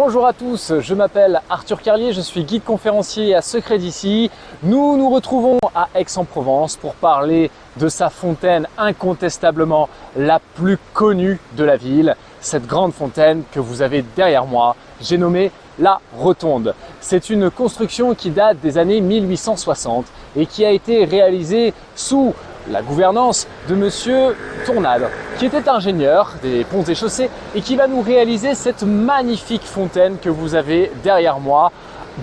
Bonjour à tous, je m'appelle Arthur Carlier, je suis guide conférencier à Secrets d'Ici. Nous nous retrouvons à Aix-en-Provence pour parler de sa fontaine incontestablement la plus connue de la ville. Cette grande fontaine que vous avez derrière moi, j'ai nommé la Rotonde. C'est une construction qui date des années 1860 et qui a été réalisée sous la gouvernance de Monsieur Tournade, qui était ingénieur des ponts et chaussées et qui va nous réaliser cette magnifique fontaine que vous avez derrière moi,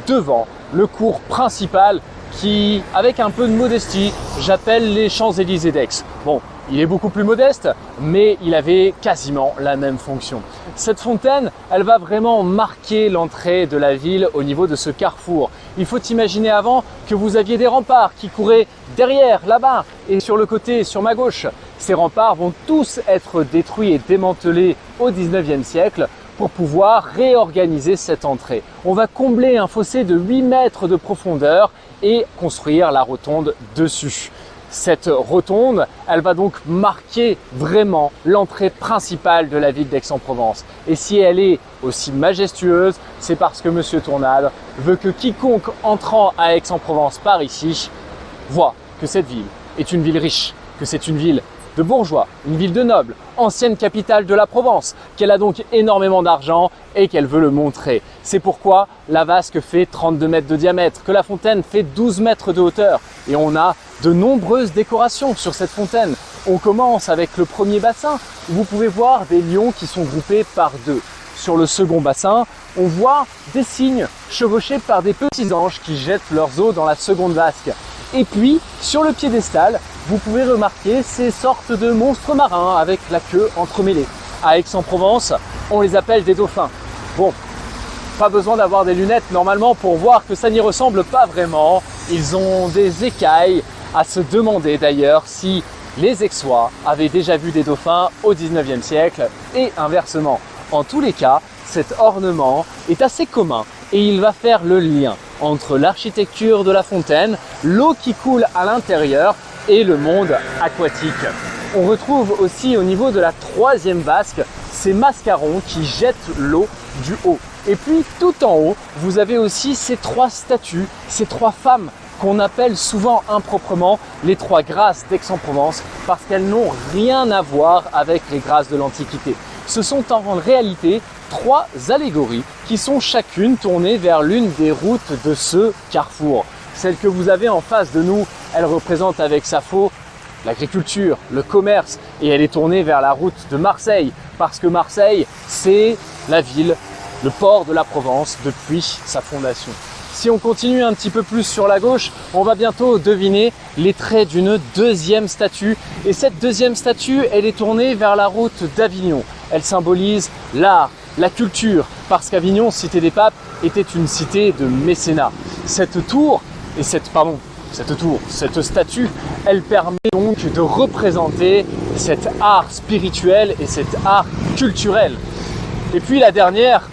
devant le cours principal qui, avec un peu de modestie, j'appelle les Champs-Élysées d'Aix. Bon, il est beaucoup plus modeste, mais il avait quasiment la même fonction. Cette fontaine, elle va vraiment marquer l'entrée de la ville au niveau de ce carrefour. Il faut imaginer avant que vous aviez des remparts qui couraient derrière, là-bas, et sur le côté, sur ma gauche. Ces remparts vont tous être détruits et démantelés au 19e siècle pour pouvoir réorganiser cette entrée. On va combler un fossé de 8 mètres de profondeur et construire la rotonde dessus. Cette rotonde, elle va donc marquer vraiment l'entrée principale de la ville d'Aix-en-Provence. Et si elle est aussi majestueuse, c'est parce que Monsieur Tournade veut que quiconque entrant à Aix-en-Provence par ici voit que cette ville est une ville riche, que c'est une ville de bourgeois, une ville de nobles, ancienne capitale de la Provence, qu'elle a donc énormément d'argent et qu'elle veut le montrer. C'est pourquoi la vasque fait 32 mètres de diamètre, que la fontaine fait 12 mètres de hauteur et on a de nombreuses décorations sur cette fontaine. On commence avec le premier bassin où vous pouvez voir des lions qui sont groupés par deux. Sur le second bassin, on voit des cygnes chevauchés par des petits anges qui jettent leurs os dans la seconde vasque. Et puis, sur le piédestal, vous pouvez remarquer ces sortes de monstres marins avec la queue entremêlée. À Aix-en-Provence, on les appelle des dauphins. Bon, pas besoin d'avoir des lunettes normalement pour voir que ça n'y ressemble pas vraiment. Ils ont des écailles, à se demander d'ailleurs si les Aixois avaient déjà vu des dauphins au 19e siècle et inversement. En tous les cas, cet ornement est assez commun et il va faire le lien entre l'architecture de la fontaine, l'eau qui coule à l'intérieur et le monde aquatique. On retrouve aussi au niveau de la troisième vasque ces mascarons qui jettent l'eau du haut. Et puis tout en haut, vous avez aussi ces trois statues, ces trois femmes qu'on appelle souvent improprement les trois grâces d'Aix-en-Provence parce qu'elles n'ont rien à voir avec les grâces de l'Antiquité. Ce sont en réalité trois allégories qui sont chacune tournées vers l'une des routes de ce carrefour. Celle que vous avez en face de nous, elle représente avec Sappho l'agriculture, le commerce et elle est tournée vers la route de Marseille parce que Marseille, c'est la ville, le port de la Provence depuis sa fondation. Si on continue un petit peu plus sur la gauche, on va bientôt deviner les traits d'une deuxième statue. Et cette deuxième statue, elle est tournée vers la route d'Avignon. Elle symbolise l'art, la culture, parce qu'Avignon, cité des papes, était une cité de mécénat. Cette statue, elle permet donc de représenter cet art spirituel et cet art culturel. Et puis la dernière,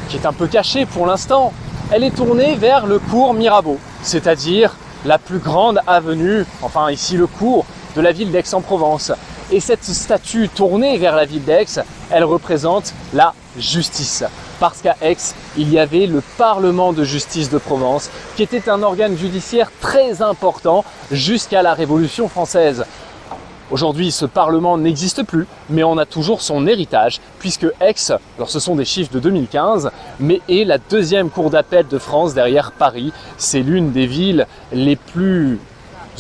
qui est un peu cachée pour l'instant, elle est tournée vers le cours Mirabeau, c'est-à-dire la plus grande avenue, enfin ici le cours de la ville d'Aix-en-Provence. Et cette statue tournée vers la ville d'Aix, elle représente la justice. Parce qu'à Aix, il y avait le Parlement de justice de Provence, qui était un organe judiciaire très important jusqu'à la Révolution française. Aujourd'hui, ce Parlement n'existe plus, mais on a toujours son héritage, puisque Aix, alors ce sont des chiffres de 2015, mais est la deuxième cour d'appel de France derrière Paris. C'est l'une des villes les plus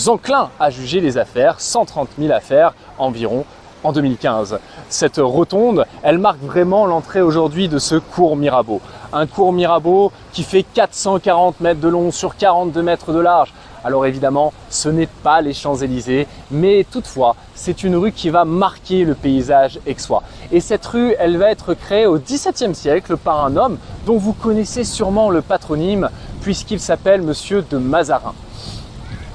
enclins à juger les affaires, 130 000 affaires environ en 2015. Cette rotonde, elle marque vraiment l'entrée aujourd'hui de ce cours Mirabeau. Un cours Mirabeau qui fait 440 mètres de long sur 42 mètres de large, Alors évidemment, ce n'est pas les Champs-Élysées, mais toutefois, c'est une rue qui va marquer le paysage aixois. Et cette rue, elle va être créée au XVIIe siècle par un homme dont vous connaissez sûrement le patronyme puisqu'il s'appelle Monsieur de Mazarin.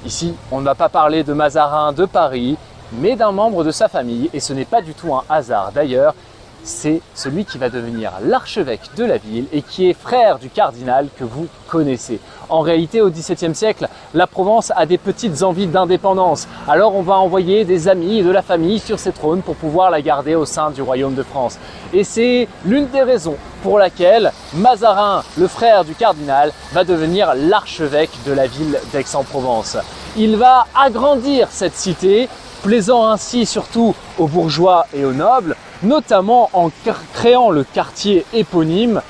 Ici, on ne va pas parler de Mazarin de Paris, mais d'un membre de sa famille, et ce n'est pas du tout un hasard d'ailleurs, c'est celui qui va devenir l'archevêque de la ville et qui est frère du cardinal que vous connaissez. En réalité, au XVIIe siècle, la Provence a des petites envies d'indépendance. Alors on va envoyer des amis et de la famille sur ces trônes pour pouvoir la garder au sein du royaume de France. Et c'est l'une des raisons pour laquelle Mazarin, le frère du cardinal, va devenir l'archevêque de la ville d'Aix-en-Provence. Il va agrandir cette cité, plaisant ainsi surtout aux bourgeois et aux nobles, notamment en créant le quartier éponyme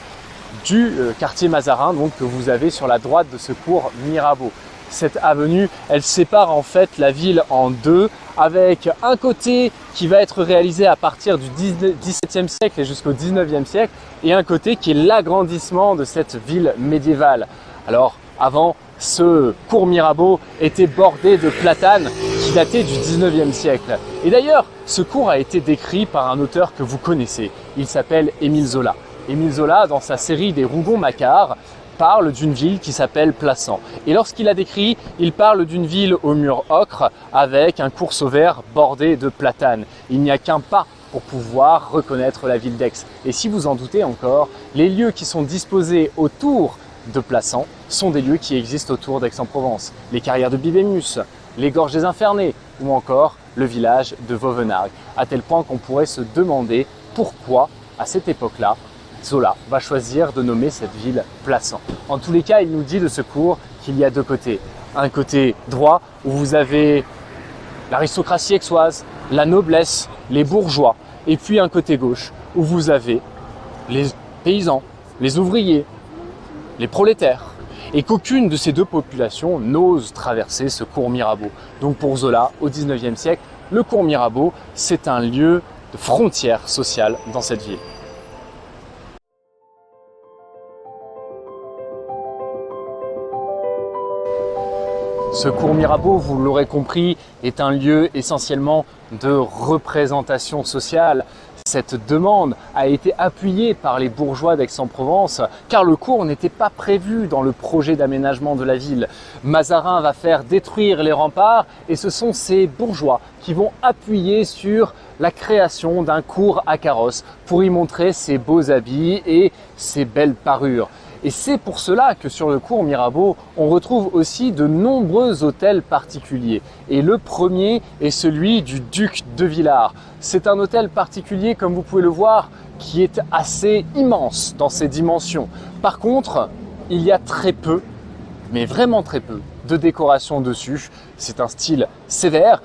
du quartier Mazarin, donc que vous avez sur la droite de ce cours Mirabeau. Cette avenue, elle sépare en fait la ville en deux, avec un côté qui va être réalisé à partir du XVIIe siècle et jusqu'au XIXe siècle, et un côté qui est l'agrandissement de cette ville médiévale. Alors, avant, ce cours Mirabeau était bordé de platanes qui dataient du XIXe siècle. Et d'ailleurs, ce cours a été décrit par un auteur que vous connaissez. Il s'appelle Émile Zola. Émile Zola, dans sa série des Rougon-Macquart, parle d'une ville qui s'appelle Plassans. Et lorsqu'il a décrit, il parle d'une ville au mur ocre avec un cours sauvert bordé de platanes. Il n'y a qu'un pas pour pouvoir reconnaître la ville d'Aix. Et si vous en doutez encore, les lieux qui sont disposés autour de Plassans sont des lieux qui existent autour d'Aix-en-Provence. Les carrières de Bibémus, les gorges des Infernés ou encore le village de Vauvenargues. À tel point qu'on pourrait se demander pourquoi, à cette époque-là, Zola va choisir de nommer cette ville Plassans. En tous les cas, il nous dit de ce cours qu'il y a deux côtés. Un côté droit où vous avez l'aristocratie aixoise, la noblesse, les bourgeois. Et puis un côté gauche où vous avez les paysans, les ouvriers, les prolétaires. Et qu'aucune de ces deux populations n'ose traverser ce cours Mirabeau. Donc pour Zola, au XIXe siècle, le cours Mirabeau, c'est un lieu de frontière sociale dans cette ville. Ce cours Mirabeau, vous l'aurez compris, est un lieu essentiellement de représentation sociale. Cette demande a été appuyée par les bourgeois d'Aix-en-Provence car le cours n'était pas prévu dans le projet d'aménagement de la ville. Mazarin va faire détruire les remparts et ce sont ces bourgeois qui vont appuyer sur la création d'un cours à carrosses pour y montrer ses beaux habits et ses belles parures. Et c'est pour cela que sur le cours Mirabeau, on retrouve aussi de nombreux hôtels particuliers. Et le premier est celui du duc de Villars. C'est un hôtel particulier, comme vous pouvez le voir, qui est assez immense dans ses dimensions. Par contre, il y a très peu, mais vraiment très peu, de décoration dessus. C'est un style sévère.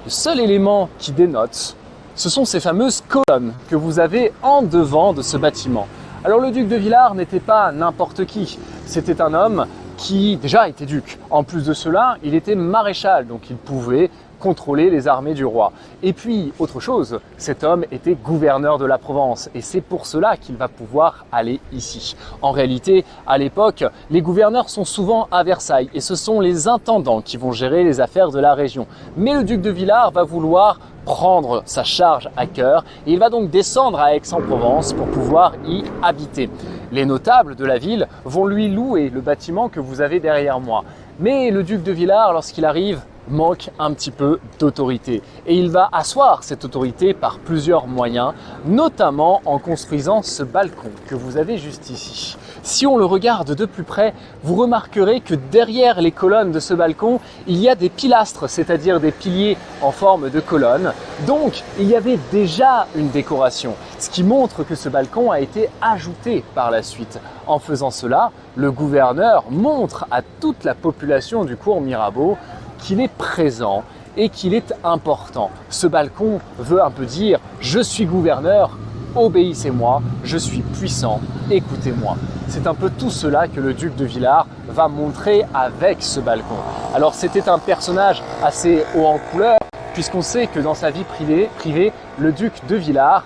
Le seul élément qui dénote, ce sont ces fameuses colonnes que vous avez en devant de ce bâtiment. Alors le duc de Villars n'était pas n'importe qui, c'était un homme qui déjà était duc. En plus de cela, il était maréchal, donc il pouvait contrôler les armées du roi. Et puis, autre chose, cet homme était gouverneur de la Provence et c'est pour cela qu'il va pouvoir aller ici. En réalité, à l'époque, les gouverneurs sont souvent à Versailles et ce sont les intendants qui vont gérer les affaires de la région. Mais le duc de Villars va vouloir prendre sa charge à cœur et il va donc descendre à Aix-en-Provence pour pouvoir y habiter. Les notables de la ville vont lui louer le bâtiment que vous avez derrière moi. Mais le duc de Villars, lorsqu'il arrive, manque un petit peu d'autorité. Et il va asseoir cette autorité par plusieurs moyens, notamment en construisant ce balcon que vous avez juste ici. Si on le regarde de plus près, vous remarquerez que derrière les colonnes de ce balcon, il y a des pilastres, c'est-à-dire des piliers en forme de colonnes. Donc, il y avait déjà une décoration, ce qui montre que ce balcon a été ajouté par la suite. En faisant cela, le gouverneur montre à toute la population du cours Mirabeau qu'il est présent et qu'il est important. Ce balcon veut un peu dire « je suis gouverneur, obéissez-moi, je suis puissant, écoutez-moi ». C'est un peu tout cela que le duc de Villars va montrer avec ce balcon. Alors c'était un personnage assez haut en couleur puisqu'on sait que dans sa vie privée, le duc de Villars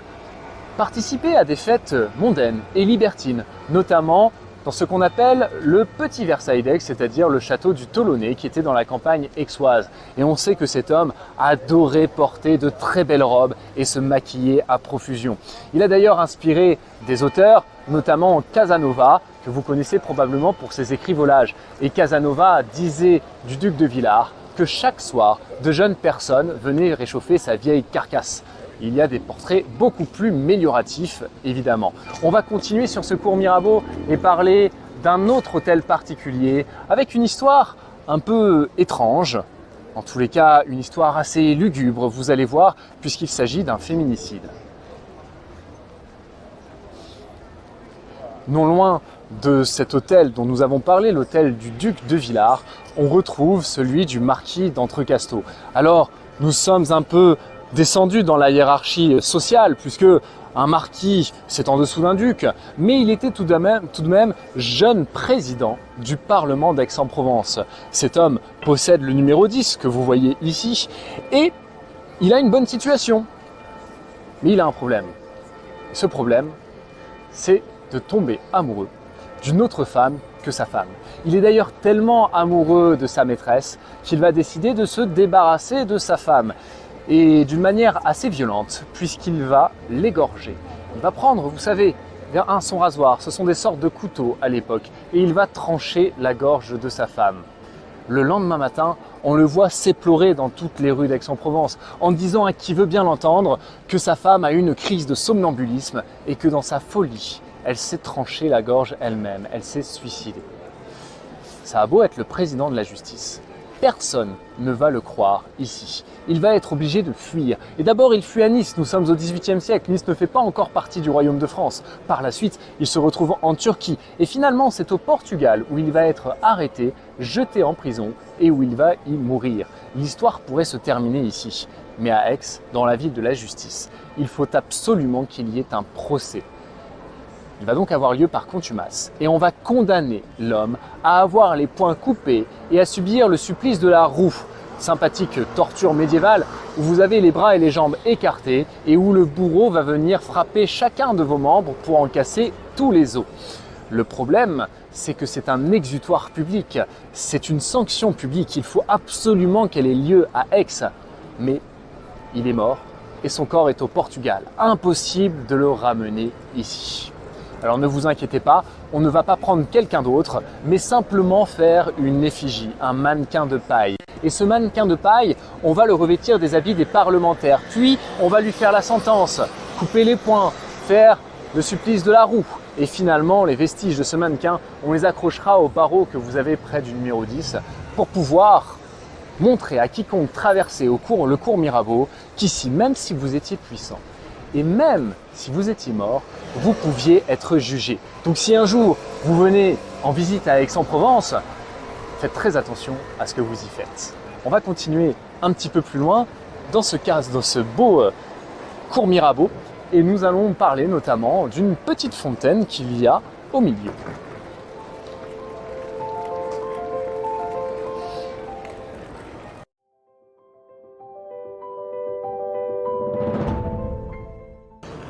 participait à des fêtes mondaines et libertines, notamment dans ce qu'on appelle le petit Versailles d'Aix, c'est-à-dire le château du Tolonais qui était dans la campagne aixoise. Et on sait que cet homme adorait porter de très belles robes et se maquiller à profusion. Il a d'ailleurs inspiré des auteurs, notamment Casanova, que vous connaissez probablement pour ses écrits volages. Et Casanova disait du duc de Villars que chaque soir, de jeunes personnes venaient réchauffer sa vieille carcasse. Il y a des portraits beaucoup plus mélioratifs, évidemment. On va continuer sur ce cours Mirabeau et parler d'un autre hôtel particulier avec une histoire un peu étrange. En tous les cas, une histoire assez lugubre, vous allez voir, puisqu'il s'agit d'un féminicide. Non loin de cet hôtel dont nous avons parlé, l'hôtel du duc de Villars, on retrouve celui du marquis d'Entrecasteaux. Alors, nous sommes un peu descendu dans la hiérarchie sociale, puisque un marquis, c'est en dessous d'un duc, mais il était tout de même jeune président du Parlement d'Aix-en-Provence. Cet homme possède le numéro 10 que vous voyez ici, et il a une bonne situation. Mais il a un problème. Ce problème, c'est de tomber amoureux d'une autre femme que sa femme. Il est d'ailleurs tellement amoureux de sa maîtresse qu'il va décider de se débarrasser de sa femme. Et d'une manière assez violente, puisqu'il va l'égorger. Il va prendre, vous savez, son rasoir, ce sont des sortes de couteaux à l'époque, et il va trancher la gorge de sa femme. Le lendemain matin, on le voit s'éplorer dans toutes les rues d'Aix-en-Provence, en disant à qui veut bien l'entendre que sa femme a eu une crise de somnambulisme et que dans sa folie, elle s'est tranché la gorge elle-même, elle s'est suicidée. Ça a beau être le président de la justice. Personne ne va le croire ici. Il va être obligé de fuir. Et d'abord, il fuit à Nice. Nous sommes au XVIIIe siècle. Nice ne fait pas encore partie du royaume de France. Par la suite, il se retrouve en Turquie. Et finalement, c'est au Portugal où il va être arrêté, jeté en prison et où il va y mourir. L'histoire pourrait se terminer ici. Mais à Aix, dans la ville de la justice, il faut absolument qu'il y ait un procès. Il va donc avoir lieu par contumace et on va condamner l'homme à avoir les poings coupés et à subir le supplice de la roue, sympathique torture médiévale où vous avez les bras et les jambes écartés et où le bourreau va venir frapper chacun de vos membres pour en casser tous les os. Le problème, c'est que c'est un exutoire public, c'est une sanction publique, il faut absolument qu'elle ait lieu à Aix, mais il est mort et son corps est au Portugal. Impossible de le ramener ici. Alors ne vous inquiétez pas, on ne va pas prendre quelqu'un d'autre, mais simplement faire une effigie, un mannequin de paille. Et ce mannequin de paille, on va le revêtir des habits des parlementaires, puis on va lui faire la sentence, couper les poings, faire le supplice de la roue. Et finalement, les vestiges de ce mannequin, on les accrochera au barreau que vous avez près du numéro 10 pour pouvoir montrer à quiconque traverser le cours Mirabeau qu'ici, même si vous étiez puissant, et même si vous étiez mort, vous pouviez être jugé. Donc si un jour vous venez en visite à Aix-en-Provence, faites très attention à ce que vous y faites. On va continuer un petit peu plus loin dans ce beau cours Mirabeau et nous allons parler notamment d'une petite fontaine qu'il y a au milieu.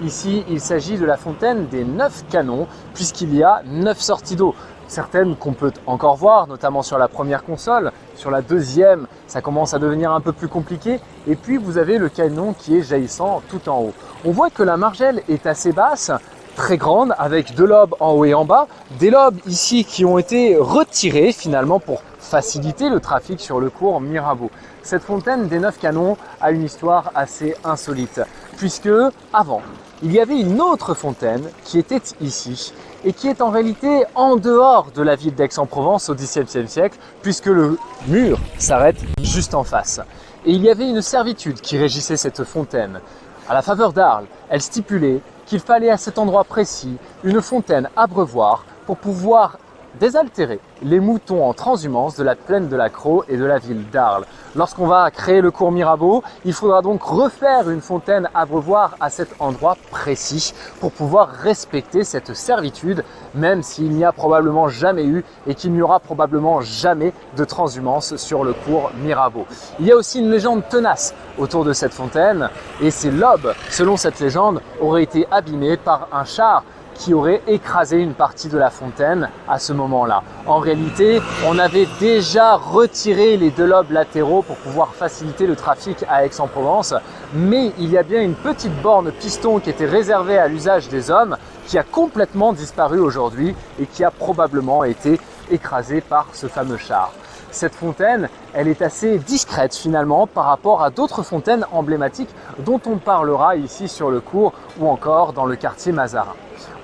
Ici, il s'agit de la fontaine des 9 canons, puisqu'il y a 9 sorties d'eau. Certaines qu'on peut encore voir, notamment sur la première console. Sur la deuxième, ça commence à devenir un peu plus compliqué. Et puis, vous avez le canon qui est jaillissant tout en haut. On voit que la margelle est assez basse, très grande, avec 2 lobes en haut et en bas. Des lobes ici qui ont été retirés finalement pour faciliter le trafic sur le cours Mirabeau. Cette fontaine des 9 canons a une histoire assez insolite, puisque avant, il y avait une autre fontaine qui était ici et qui est en réalité en dehors de la ville d'Aix-en-Provence au XVIIe siècle, puisque le mur s'arrête juste en face. Et il y avait une servitude qui régissait cette fontaine. À la faveur d'Arles, elle stipulait qu'il fallait à cet endroit précis une fontaine abreuvoir pour pouvoir désaltérer les moutons en transhumance de la plaine de la Crau et de la ville d'Arles. Lorsqu'on va créer le cours Mirabeau, il faudra donc refaire une fontaine abreuvoir à cet endroit précis pour pouvoir respecter cette servitude, même s'il n'y a probablement jamais eu et qu'il n'y aura probablement jamais de transhumance sur le cours Mirabeau. Il y a aussi une légende tenace autour de cette fontaine et ces lobes, selon cette légende, auraient été abîmés par un char qui aurait écrasé une partie de la fontaine à ce moment-là. En réalité, on avait déjà retiré les deux lobes latéraux pour pouvoir faciliter le trafic à Aix-en-Provence, mais il y a bien une petite borne piston qui était réservée à l'usage des hommes qui a complètement disparu aujourd'hui et qui a probablement été écrasée par ce fameux char. Cette fontaine, elle est assez discrète finalement par rapport à d'autres fontaines emblématiques dont on parlera ici sur le cours ou encore dans le quartier Mazarin.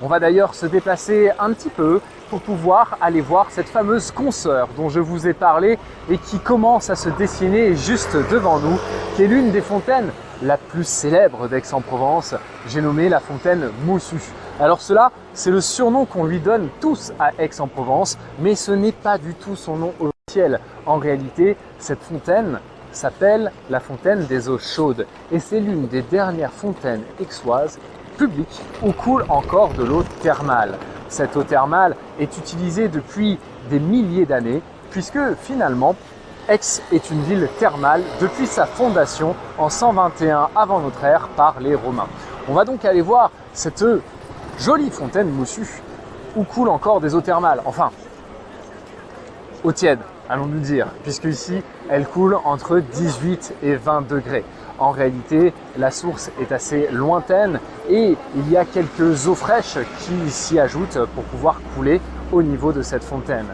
On va d'ailleurs se déplacer un petit peu pour pouvoir aller voir cette fameuse consoeur dont je vous ai parlé et qui commence à se dessiner juste devant nous, qui est l'une des fontaines la plus célèbre d'Aix-en-Provence. J'ai nommé la fontaine Moussu. Alors cela, c'est le surnom qu'on lui donne tous à Aix-en-Provence, mais ce n'est pas du tout son nom officiel. En réalité, cette fontaine s'appelle la fontaine des eaux chaudes et c'est l'une des dernières fontaines aixoises publiques où coule encore de l'eau thermale. Cette eau thermale est utilisée depuis des milliers d'années puisque finalement Aix est une ville thermale depuis sa fondation en 121 avant notre ère par les Romains. On va donc aller voir cette jolie fontaine Moussu où coule encore des eaux thermales, enfin eau tiède, allons-nous dire, puisque ici elle coule entre 18 et 20 degrés. En réalité, la source est assez lointaine et il y a quelques eaux fraîches qui s'y ajoutent pour pouvoir couler au niveau de cette fontaine.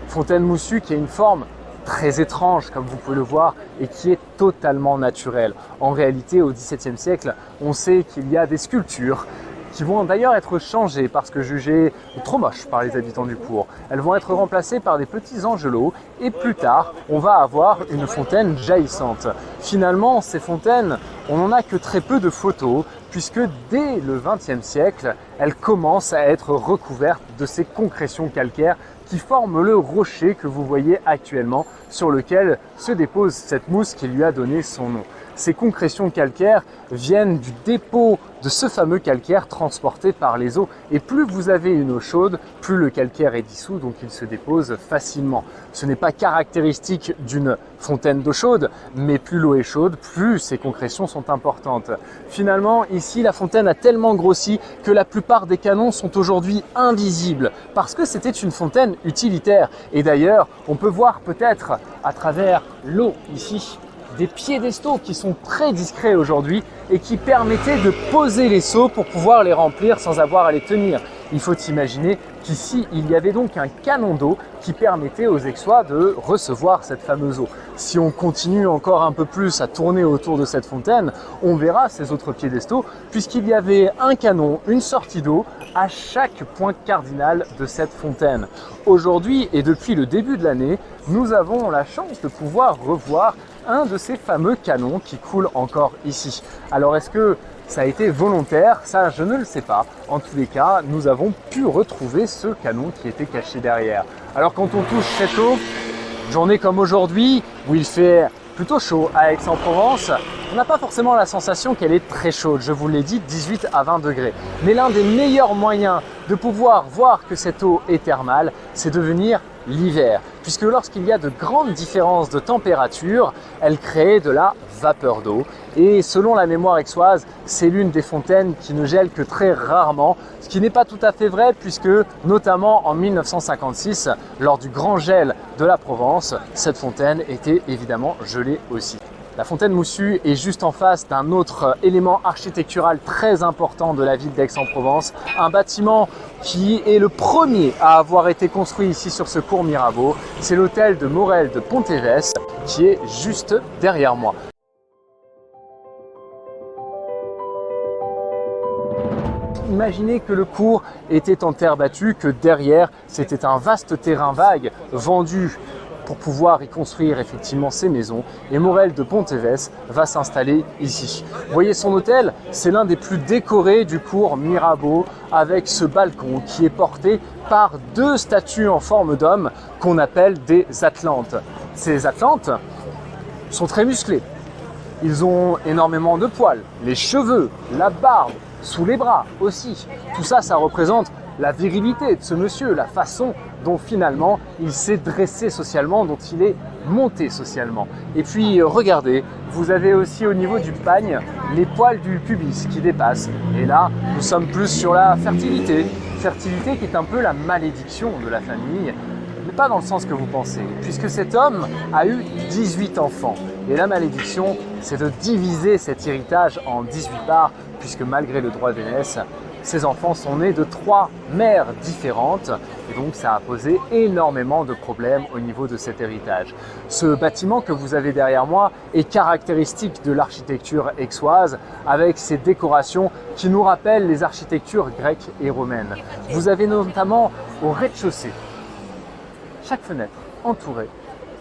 Fontaine Moussu qui a une forme très étrange comme vous pouvez le voir et qui est totalement naturelle. En réalité, au XVIIe siècle, on sait qu'il y a des sculptures qui vont d'ailleurs être changées parce que jugées trop moches par les habitants du cours. Elles vont être remplacées par des petits angelots et plus tard, on va avoir une fontaine jaillissante. Finalement, ces fontaines, on n'en a que très peu de photos puisque dès le XXe siècle, elles commencent à être recouvertes de ces concrétions calcaires qui forment le rocher que vous voyez actuellement sur lequel se dépose cette mousse qui lui a donné son nom. Ces concrétions calcaires viennent du dépôt de ce fameux calcaire transporté par les eaux. Et plus vous avez une eau chaude, plus le calcaire est dissous, donc il se dépose facilement. Ce n'est pas caractéristique d'une fontaine d'eau chaude, mais plus l'eau est chaude, plus ces concrétions sont importantes. Finalement, ici, la fontaine a tellement grossi que la plupart des canons sont aujourd'hui invisibles, parce que c'était une fontaine utilitaire. Et d'ailleurs, on peut voir peut-être à travers l'eau ici, des piédestaux qui sont très discrets aujourd'hui et qui permettaient de poser les seaux pour pouvoir les remplir sans avoir à les tenir. Il faut imaginer qu'ici, il y avait donc un canon d'eau qui permettait aux Aixois de recevoir cette fameuse eau. Si on continue encore un peu plus à tourner autour de cette fontaine, on verra ces autres piédestaux puisqu'il y avait un canon, une sortie d'eau à chaque point cardinal de cette fontaine. Aujourd'hui et depuis le début de l'année, nous avons la chance de pouvoir revoir un de ces fameux canons qui coule encore ici. Alors est-ce que ça a été volontaire? Ça, je ne le sais pas. En tous les cas, nous avons pu retrouver ce canon qui était caché derrière. Alors quand on touche cette eau, journée comme aujourd'hui, où il fait plutôt chaud à Aix-en-Provence, on n'a pas forcément la sensation qu'elle est très chaude. Je vous l'ai dit, 18 à 20 degrés. Mais l'un des meilleurs moyens de pouvoir voir que cette eau est thermale, c'est de venir l'hiver. Puisque lorsqu'il y a de grandes différences de température, elle crée de la vapeur d'eau. Et selon la mémoire aixoise, c'est l'une des fontaines qui ne gèle que très rarement, ce qui n'est pas tout à fait vrai puisque notamment en 1956, lors du grand gel de la Provence, cette fontaine était évidemment gelée aussi. La fontaine Moussu est juste en face d'un autre élément architectural très important de la ville d'Aix-en-Provence, un bâtiment qui est le premier à avoir été construit ici sur ce cours Mirabeau. C'est l'hôtel de Morel de Pontévès qui est juste derrière moi. Imaginez que le cours était en terre battue, que derrière c'était un vaste terrain vague vendu pour pouvoir y construire effectivement ses maisons. Et Morel de Pontévès va s'installer ici. Vous voyez son hôtel, c'est l'un des plus décorés du cours Mirabeau avec ce balcon qui est porté par deux statues en forme d'homme qu'on appelle des Atlantes. Ces Atlantes sont très musclés. Ils ont énormément de poils, les cheveux, la barbe, sous les bras aussi. Tout ça, ça représente la virilité de ce monsieur, la façon dont finalement il s'est dressé socialement, dont il est monter socialement. Et puis regardez, vous avez aussi au niveau du pagne les poils du pubis qui dépassent. Et là, nous sommes plus sur la fertilité. Fertilité qui est un peu la malédiction de la famille, mais pas dans le sens que vous pensez, puisque cet homme a eu 18 enfants. Et la malédiction, c'est de diviser cet héritage en 18 parts, puisque malgré le droit d'aînesse, ces enfants sont nés de 3 mères différentes et donc ça a posé énormément de problèmes au niveau de cet héritage. Ce bâtiment que vous avez derrière moi est caractéristique de l'architecture aixoise avec ses décorations qui nous rappellent les architectures grecques et romaines. Vous avez notamment au rez-de-chaussée chaque fenêtre entourée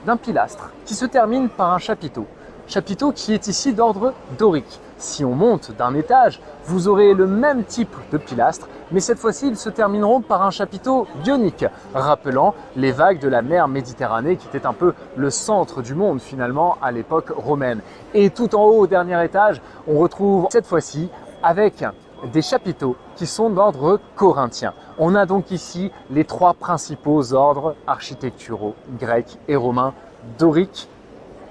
d'un pilastre qui se termine par un chapiteau. Chapiteau qui est ici d'ordre dorique. Si on monte d'un étage, vous aurez le même type de pilastre, mais cette fois-ci, ils se termineront par un chapiteau ionique, rappelant les vagues de la mer Méditerranée qui était un peu le centre du monde finalement à l'époque romaine. Et tout en haut, au dernier étage, on retrouve cette fois-ci avec des chapiteaux qui sont d'ordre corinthien. On a donc ici les 3 principaux ordres architecturaux, grecs et romains, dorique,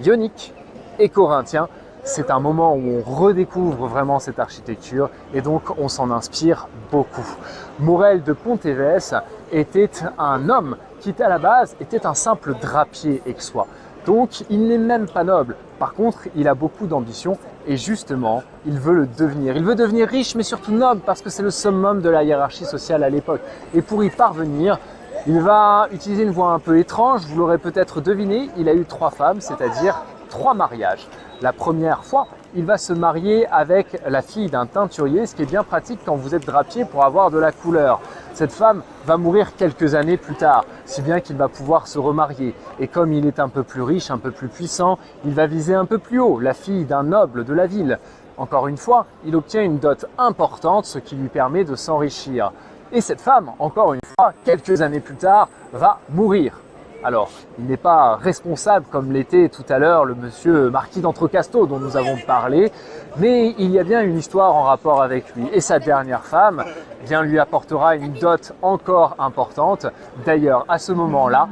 ionique et corinthien. C'est un moment où on redécouvre vraiment cette architecture et donc on s'en inspire beaucoup. Morel de Pontévès était un homme qui à la base était un simple drapier aixois. Donc il n'est même pas noble. Par contre, il a beaucoup d'ambition et justement, il veut le devenir. Il veut devenir riche mais surtout noble parce que c'est le summum de la hiérarchie sociale à l'époque. Et pour y parvenir, il va utiliser une voie un peu étrange, vous l'aurez peut-être deviné, il a eu 3 femmes, c'est-à-dire 3 mariages. La première fois, il va se marier avec la fille d'un teinturier, ce qui est bien pratique quand vous êtes drapier pour avoir de la couleur. Cette femme va mourir quelques années plus tard, si bien qu'il va pouvoir se remarier. Et comme il est un peu plus riche, un peu plus puissant, il va viser un peu plus haut, la fille d'un noble de la ville. Encore une fois, il obtient une dot importante, ce qui lui permet de s'enrichir. Et cette femme, encore une fois, quelques années plus tard, va mourir. Alors, il n'est pas responsable comme l'était tout à l'heure le monsieur Marquis d'Entrecasteaux dont nous avons parlé, mais il y a bien une histoire en rapport avec lui. Et sa dernière femme bien, lui apportera une dot encore importante. D'ailleurs, à ce moment-là,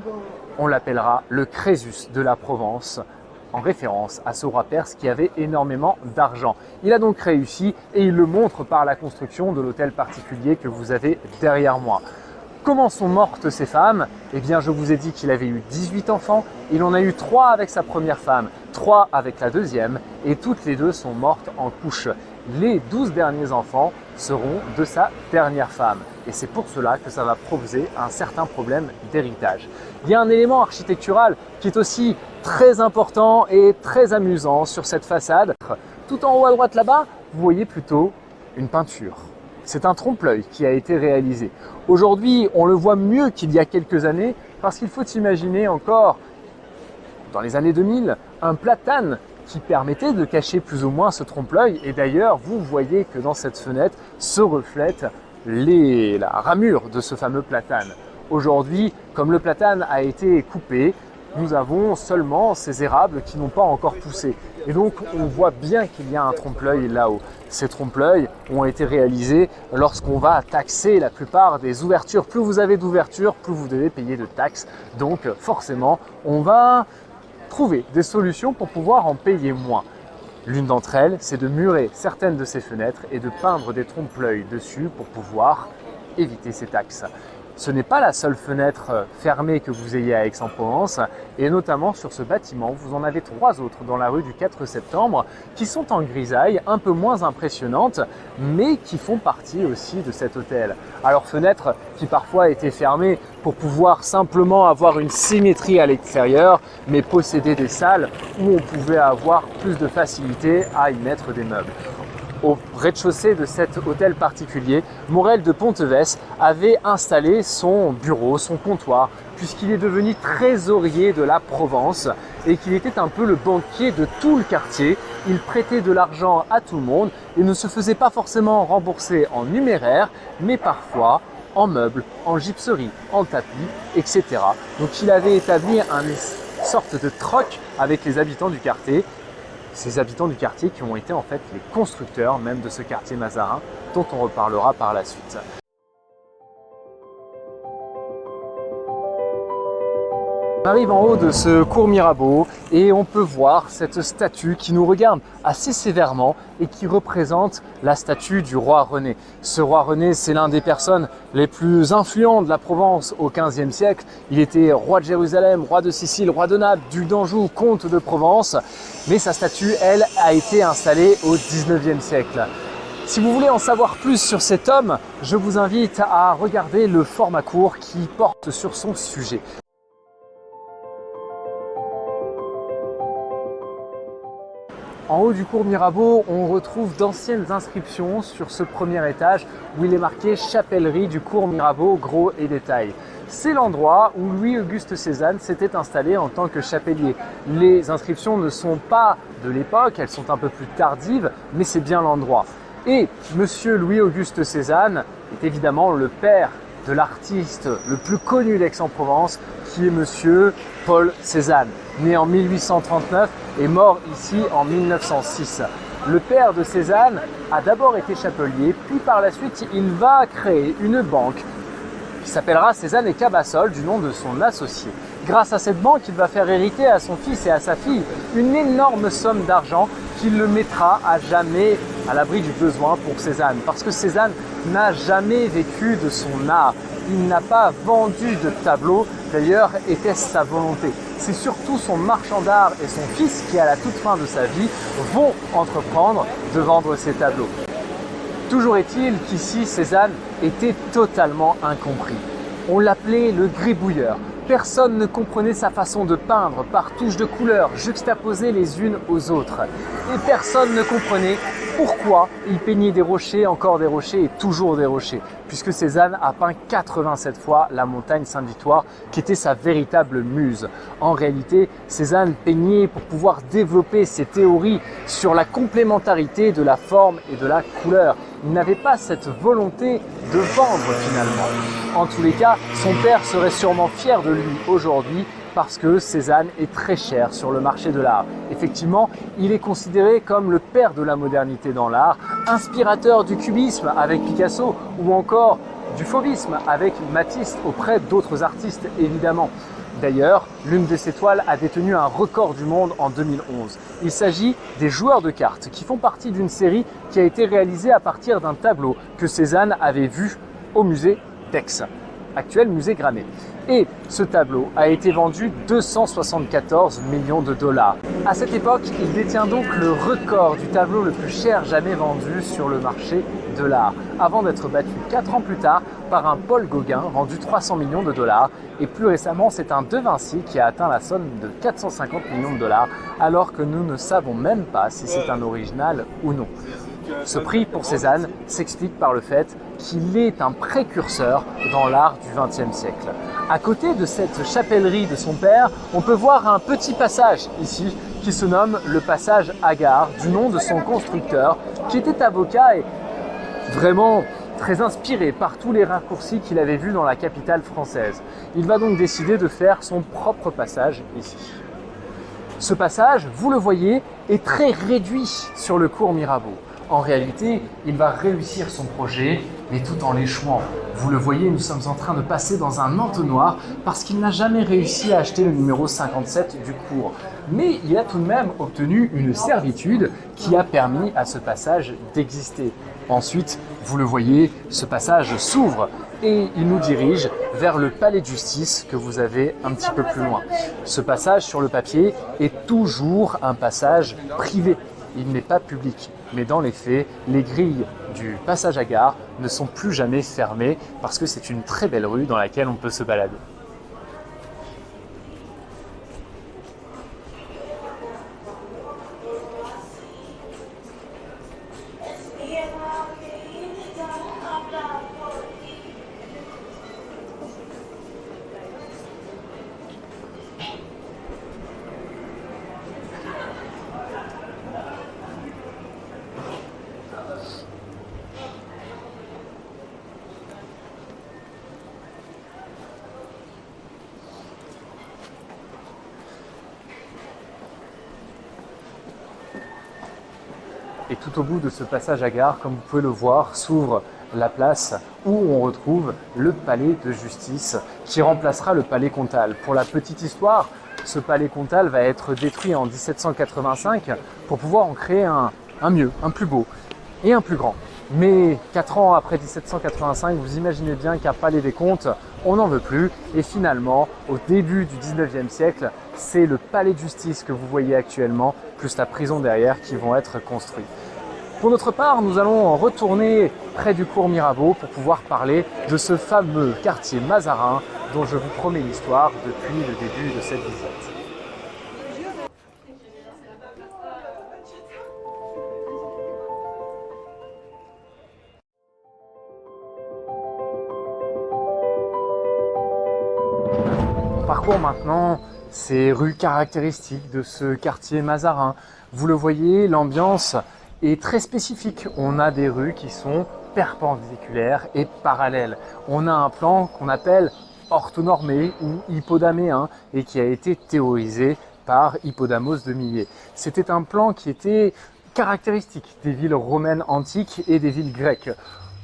on l'appellera le Crésus de la Provence, en référence à ce roi perse qui avait énormément d'argent. Il a donc réussi et il le montre par la construction de l'hôtel particulier que vous avez derrière moi. Comment sont mortes ces femmes? Eh bien, je vous ai dit qu'il avait eu 18 enfants. Il en a eu 3 avec sa première femme, 3 avec la deuxième et toutes les 2 sont mortes en couche. Les 12 derniers enfants seront de sa dernière femme. Et c'est pour cela que ça va poser un certain problème d'héritage. Il y a un élément architectural qui est aussi très important et très amusant sur cette façade. Tout en haut à droite là-bas, vous voyez plutôt une peinture. C'est un trompe-l'œil qui a été réalisé. Aujourd'hui, on le voit mieux qu'il y a quelques années parce qu'il faut imaginer encore, dans les années 2000, un platane qui permettait de cacher plus ou moins ce trompe-l'œil. Et d'ailleurs, vous voyez que dans cette fenêtre se reflète la ramure de ce fameux platane. Aujourd'hui, comme le platane a été coupé, nous avons seulement ces érables qui n'ont pas encore poussé. Et donc, on voit bien qu'il y a un trompe-l'œil là-haut. Ces trompe-l'œil ont été réalisés lorsqu'on va taxer la plupart des ouvertures. Plus vous avez d'ouvertures, plus vous devez payer de taxes. Donc, forcément, on va trouver des solutions pour pouvoir en payer moins. L'une d'entre elles, c'est de murer certaines de ces fenêtres et de peindre des trompe-l'œil dessus pour pouvoir éviter ces taxes. Ce n'est pas la seule fenêtre fermée que vous ayez à Aix-en-Provence et notamment sur ce bâtiment, vous en avez 3 autres dans la rue du 4 septembre qui sont en grisaille, un peu moins impressionnantes, mais qui font partie aussi de cet hôtel. Alors fenêtres qui parfois étaient fermées pour pouvoir simplement avoir une symétrie à l'extérieur, mais posséder des salles où on pouvait avoir plus de facilité à y mettre des meubles. Au rez-de-chaussée de cet hôtel particulier, Morel de Pontévès avait installé son bureau, son comptoir, puisqu'il est devenu trésorier de la Provence et qu'il était un peu le banquier de tout le quartier. Il prêtait de l'argent à tout le monde et ne se faisait pas forcément rembourser en numéraire, mais parfois en meubles, en gypserie, en tapis, etc. Donc il avait établi une sorte de troc avec les habitants du quartier. Ces habitants du quartier qui ont été en fait les constructeurs même de ce quartier Mazarin dont on reparlera par la suite. On arrive en haut de ce cours Mirabeau et on peut voir cette statue qui nous regarde assez sévèrement et qui représente la statue du roi René. Ce roi René, c'est l'un des personnes les plus influentes de la Provence au XVe siècle. Il était roi de Jérusalem, roi de Sicile, roi de Naples, duc d'Anjou, comte de Provence. Mais sa statue, elle, a été installée au XIXe siècle. Si vous voulez en savoir plus sur cet homme, je vous invite à regarder le format court qui porte sur son sujet. En haut du cours Mirabeau, on retrouve d'anciennes inscriptions sur ce premier étage où il est marqué « Chapellerie du cours Mirabeau, gros et détail ». C'est l'endroit où Louis-Auguste Cézanne s'était installé en tant que chapelier. Les inscriptions ne sont pas de l'époque, elles sont un peu plus tardives, mais c'est bien l'endroit. Et monsieur Louis-Auguste Cézanne est évidemment le père de l'artiste le plus connu d'Aix-en-Provence, qui est monsieur Paul Cézanne, né en 1839 et mort ici en 1906. Le père de Cézanne a d'abord été chapelier, puis par la suite il va créer une banque qui s'appellera Cézanne et Cabassol du nom de son associé. Grâce à cette banque, il va faire hériter à son fils et à sa fille une énorme somme d'argent qui le mettra à jamais à l'abri du besoin pour Cézanne. Parce que Cézanne n'a jamais vécu de son art. Il n'a pas vendu de tableaux, d'ailleurs était-ce sa volonté. C'est surtout son marchand d'art et son fils qui, à la toute fin de sa vie, vont entreprendre de vendre ces tableaux. Toujours est-il qu'ici, Cézanne était totalement incompris. On l'appelait le gribouilleur. Personne ne comprenait sa façon de peindre par touches de couleurs juxtaposées les unes aux autres. Et personne ne comprenait pourquoi il peignait des rochers, encore des rochers et toujours des rochers. Puisque Cézanne a peint 87 fois la montagne Sainte-Victoire, qui était sa véritable muse. En réalité, Cézanne peignait pour pouvoir développer ses théories sur la complémentarité de la forme et de la couleur. Il n'avait pas cette volonté de vendre finalement. En tous les cas, son père serait sûrement fier de lui aujourd'hui parce que Cézanne est très cher sur le marché de l'art. Effectivement, il est considéré comme le père de la modernité dans l'art, inspirateur du cubisme avec Picasso ou encore du fauvisme avec Matisse auprès d'autres artistes évidemment. D'ailleurs, l'une de ses toiles a détenu un record du monde en 2011. Il s'agit des joueurs de cartes qui font partie d'une série qui a été réalisée à partir d'un tableau que Cézanne avait vu au musée d'Aix, actuel musée Granet. Et ce tableau a été vendu 274 millions de dollars. À cette époque, il détient donc le record du tableau le plus cher jamais vendu sur le marché de l'art, avant d'être battu 4 ans plus tard par un Paul Gauguin vendu 300 millions de dollars. Et plus récemment, c'est un De Vinci qui a atteint la somme de 450 millions de dollars, alors que nous ne savons même pas si c'est un original ou non. Ce prix pour Cézanne s'explique par le fait qu'il est un précurseur dans l'art du XXe siècle. À côté de cette chapellerie de son père, on peut voir un petit passage ici qui se nomme le passage Hagard, du nom de son constructeur, qui était avocat et vraiment très inspiré par tous les raccourcis qu'il avait vus dans la capitale française. Il va donc décider de faire son propre passage ici. Ce passage, vous le voyez, est très réduit sur le cours Mirabeau. En réalité, il va réussir son projet, mais tout en l'échouant. Vous le voyez, nous sommes en train de passer dans un entonnoir parce qu'il n'a jamais réussi à acheter le numéro 57 du cours. Mais il a tout de même obtenu une servitude qui a permis à ce passage d'exister. Ensuite, vous le voyez, ce passage s'ouvre et il nous dirige vers le palais de justice que vous avez un petit peu plus loin. Ce passage sur le papier est toujours un passage privé. Il n'est pas public, mais dans les faits, les grilles du passage à gare ne sont plus jamais fermées parce que c'est une très belle rue dans laquelle on peut se balader. Et tout au bout de ce passage à gare, comme vous pouvez le voir, s'ouvre la place où on retrouve le palais de justice qui remplacera le palais comtal. Pour la petite histoire, ce palais comtal va être détruit en 1785 pour pouvoir en créer un mieux, un plus beau et un plus grand. Mais 4 ans après 1785, vous imaginez bien qu'un palais des comtes, on n'en veut plus. Et finalement, au début du 19e siècle, c'est le palais de justice que vous voyez actuellement, plus la prison derrière, qui vont être construits. Pour notre part, nous allons retourner près du cours Mirabeau pour pouvoir parler de ce fameux quartier Mazarin dont je vous promets l'histoire depuis le début de cette visite. On parcourt maintenant ces rues caractéristiques de ce quartier Mazarin. Vous le voyez, l'ambiance est très spécifique. On a des rues qui sont perpendiculaires et parallèles. On a un plan qu'on appelle orthonormé ou hippodaméen et qui a été théorisé par Hippodamos de Milet. C'était un plan qui était caractéristique des villes romaines antiques et des villes grecques.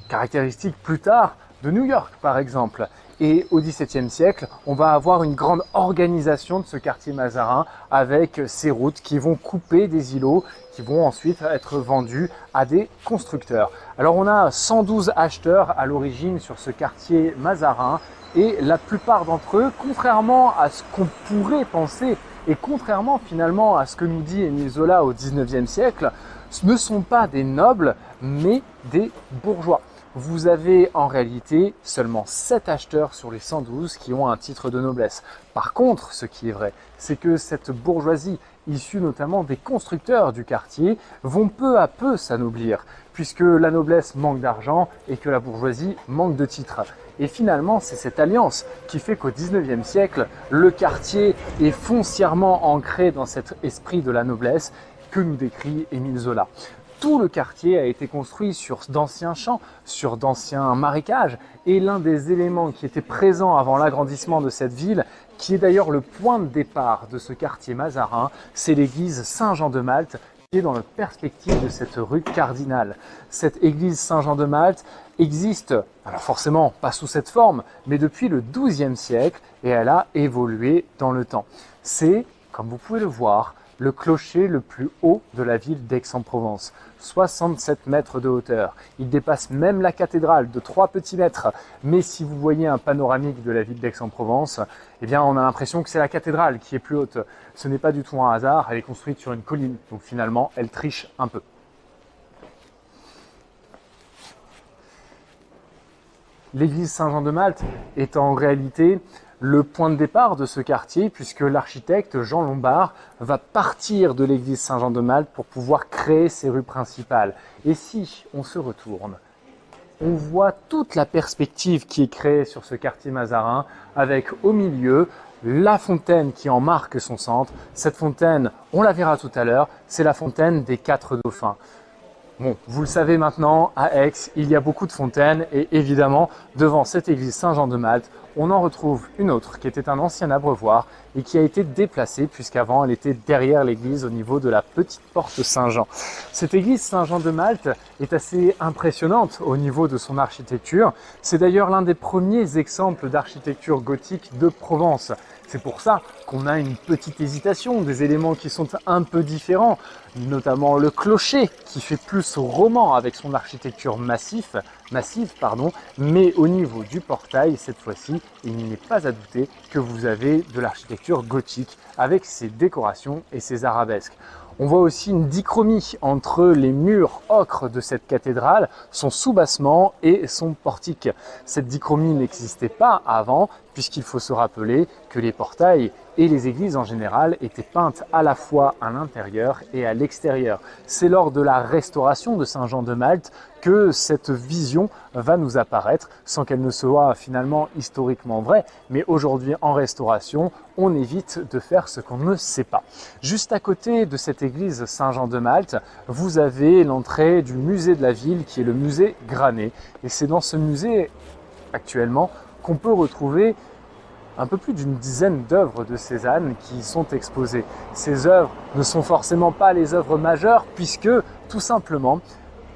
Caractéristique plus tard de New York par exemple. Et au XVIIe siècle, on va avoir une grande organisation de ce quartier Mazarin avec ces routes qui vont couper des îlots qui vont ensuite être vendus à des constructeurs. Alors on a 112 acheteurs à l'origine sur ce quartier Mazarin et la plupart d'entre eux, contrairement à ce qu'on pourrait penser et contrairement finalement à ce que nous dit Émile Zola au XIXe siècle, ne sont pas des nobles mais des bourgeois. Vous avez en réalité seulement 7 acheteurs sur les 112 qui ont un titre de noblesse. Par contre, ce qui est vrai, c'est que cette bourgeoisie, issue notamment des constructeurs du quartier, vont peu à peu s'anoblir, puisque la noblesse manque d'argent et que la bourgeoisie manque de titres. Et finalement, c'est cette alliance qui fait qu'au XIXe siècle, le quartier est foncièrement ancré dans cet esprit de la noblesse que nous décrit Émile Zola. Tout le quartier a été construit sur d'anciens champs, sur d'anciens marécages et l'un des éléments qui était présent avant l'agrandissement de cette ville, qui est d'ailleurs le point de départ de ce quartier Mazarin, c'est l'église Saint-Jean-de-Malte qui est dans la perspective de cette rue Cardinal. Cette église Saint-Jean-de-Malte existe, alors forcément pas sous cette forme, mais depuis le XIIe siècle et elle a évolué dans le temps. C'est, comme vous pouvez le voir, le clocher le plus haut de la ville d'Aix-en-Provence, 67 mètres de hauteur. Il dépasse même la cathédrale de 3 petits mètres. Mais si vous voyez un panoramique de la ville d'Aix-en-Provence, eh bien on a l'impression que c'est la cathédrale qui est plus haute. Ce n'est pas du tout un hasard, elle est construite sur une colline, donc finalement elle triche un peu. L'église Saint-Jean-de-Malte est en réalité le point de départ de ce quartier, puisque l'architecte Jean Lombard va partir de l'église Saint-Jean-de-Malte pour pouvoir créer ses rues principales. Et si on se retourne, on voit toute la perspective qui est créée sur ce quartier Mazarin, avec au milieu la fontaine qui en marque son centre. Cette fontaine, on la verra tout à l'heure, c'est la fontaine des 4 dauphins. Bon, vous le savez maintenant, à Aix, il y a beaucoup de fontaines et évidemment, devant cette église Saint-Jean-de-Malte, on en retrouve une autre qui était un ancien abreuvoir et qui a été déplacée puisqu'avant elle était derrière l'église au niveau de la petite porte Saint-Jean. Cette église Saint-Jean-de-Malte est assez impressionnante au niveau de son architecture. C'est d'ailleurs l'un des premiers exemples d'architecture gothique de Provence. C'est pour ça qu'on a une petite hésitation, des éléments qui sont un peu différents, notamment le clocher qui fait plus roman avec son architecture massive, mais au niveau du portail, cette fois-ci, il n'est pas à douter que vous avez de l'architecture gothique avec ses décorations et ses arabesques. On voit aussi une dichromie entre les murs ocre de cette cathédrale, son soubassement et son portique. Cette dichromie n'existait pas avant, puisqu'il faut se rappeler que les portails et les églises en général étaient peintes à la fois à l'intérieur et à l'extérieur. C'est lors de la restauration de Saint-Jean-de-Malte que cette vision va nous apparaître, sans qu'elle ne soit finalement historiquement vraie. Mais aujourd'hui, en restauration, on évite de faire ce qu'on ne sait pas. Juste à côté de cette église Saint-Jean-de-Malte, vous avez l'entrée du musée de la ville, qui est le musée Granet. Et c'est dans ce musée, actuellement, qu'on peut retrouver un peu plus d'une dizaine d'œuvres de Cézanne qui sont exposées. Ces œuvres ne sont forcément pas les œuvres majeures puisque, tout simplement,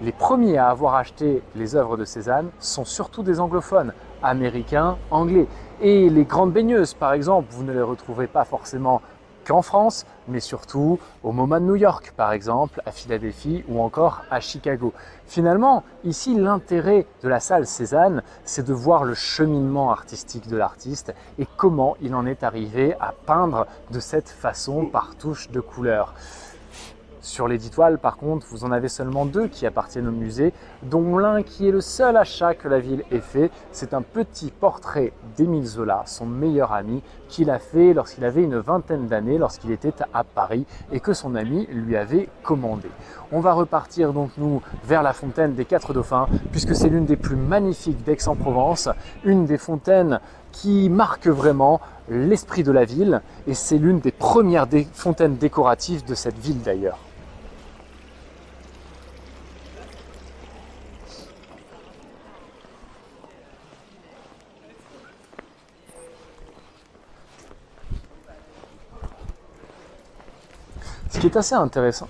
les premiers à avoir acheté les œuvres de Cézanne sont surtout des anglophones, américains, anglais. Et les grandes baigneuses, par exemple, vous ne les retrouverez pas forcément qu'en France, mais surtout au MoMA de New York, par exemple, à Philadelphie ou encore à Chicago. Finalement, ici, l'intérêt de la salle Cézanne, c'est de voir le cheminement artistique de l'artiste et comment il en est arrivé à peindre de cette façon par touche de couleur. Sur les 10 toiles, par contre, vous en avez seulement 2 qui appartiennent au musée, dont l'un qui est le seul achat que la ville ait fait. C'est un petit portrait d'Émile Zola, son meilleur ami, qu'il a fait lorsqu'il avait une vingtaine d'années, lorsqu'il était à Paris et que son ami lui avait commandé. On va repartir donc nous vers la fontaine des 4 Dauphins, puisque c'est l'une des plus magnifiques d'Aix-en-Provence, une des fontaines qui marque vraiment l'esprit de la ville, et c'est l'une des premières fontaines décoratives de cette ville d'ailleurs. Ce qui est assez intéressant,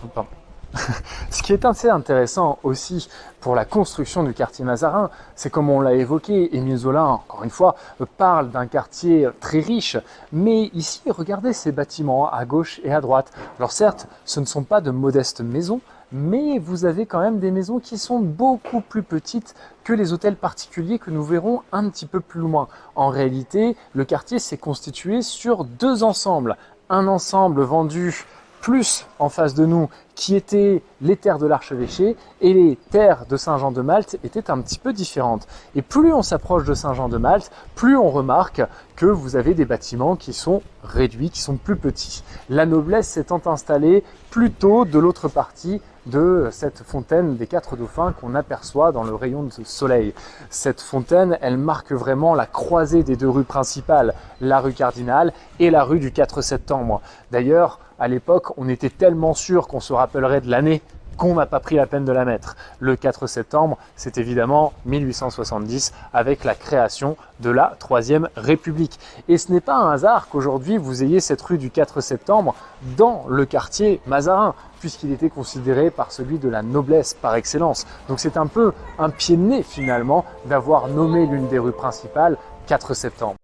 Ce qui est assez intéressant aussi pour la construction du quartier Mazarin, c'est comme on l'a évoqué, Émile Zola, encore une fois, parle d'un quartier très riche, mais ici, regardez ces bâtiments à gauche et à droite. Alors certes, ce ne sont pas de modestes maisons, mais vous avez quand même des maisons qui sont beaucoup plus petites que les hôtels particuliers que nous verrons un petit peu plus loin. En réalité, le quartier s'est constitué sur 2 ensembles. Un ensemble vendu plus en face de nous, qui étaient les terres de l'archevêché, et les terres de Saint-Jean-de-Malte étaient un petit peu différentes. Et plus on s'approche de Saint-Jean-de-Malte, plus on remarque que vous avez des bâtiments qui sont réduits, qui sont plus petits. La noblesse s'étant installée plutôt de l'autre partie de cette fontaine des 4 Dauphins qu'on aperçoit dans le rayon de soleil. Cette fontaine, elle marque vraiment la croisée des 2 rues principales, la rue Cardinal et la rue du 4 septembre. D'ailleurs, à l'époque, on était tellement sûr qu'on se rappellerait de l'année qu'on n'a pas pris la peine de la mettre. Le 4 septembre, c'est évidemment 1870 avec la création de la Troisième République. Et ce n'est pas un hasard qu'aujourd'hui vous ayez cette rue du 4 septembre dans le quartier Mazarin, puisqu'il était considéré par celui de la noblesse par excellence. Donc c'est un peu un pied de nez finalement d'avoir nommé l'une des rues principales 4 septembre.